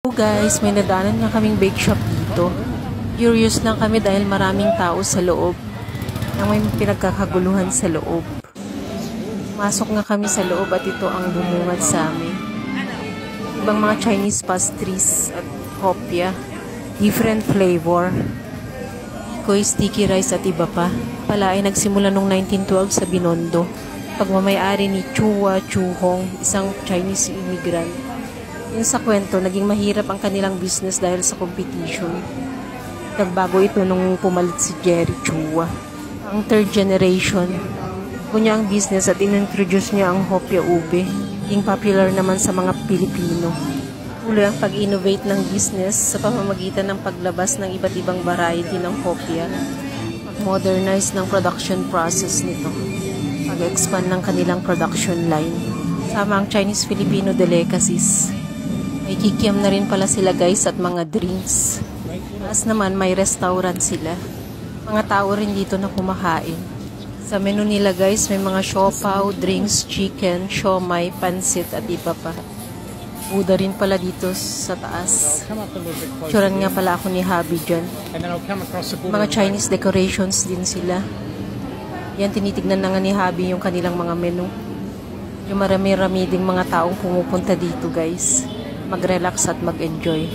So guys, may nadaanan nga kaming bake shop dito. Curious lang kami dahil maraming tao sa loob. Nang may pinagkakaguluhan sa loob. Masok nga kami sa loob at ito ang bumungad sa amin. Ibang mga Chinese pastries at hopya. Different flavor. Ikoy, sticky rice at iba pa. Pala ay nagsimula noong 1912 sa Binondo. Pagmamayari ni Chua Chu Hong, isang Chinese immigrant. Yung sa kwento, naging mahirap ang kanilang business dahil sa competition. Nagbago ito nung pumalit si Jerry Chua. Ang third generation, kunya ang business at inintroduce niya ang hopya ube. Yung popular naman sa mga Pilipino. Tuloy ang pag-innovate ng business sa pamamagitan ng paglabas ng iba't ibang variety ng hopya. Pag-modernize ng production process nito. Pag-expand ng kanilang production line. Sama ang Chinese-Filipino delicacies. May kikiam na rin pala sila guys at mga drinks. Taas naman may restaurant sila. Mga tao rin dito na kumakain. Sa menu nila guys may mga siopaw, drinks, chicken, siomai, pansit at iba pa. Buda rin pala dito sa taas. Tsuran nga pala ako ni Habi dyan. Mga Chinese decorations din sila. Yan, tinitignan na nga ni Habi yung kanilang mga menu. Yung marami-rami ding mga taong pumupunta dito guys. Mag-relax at mag-enjoy.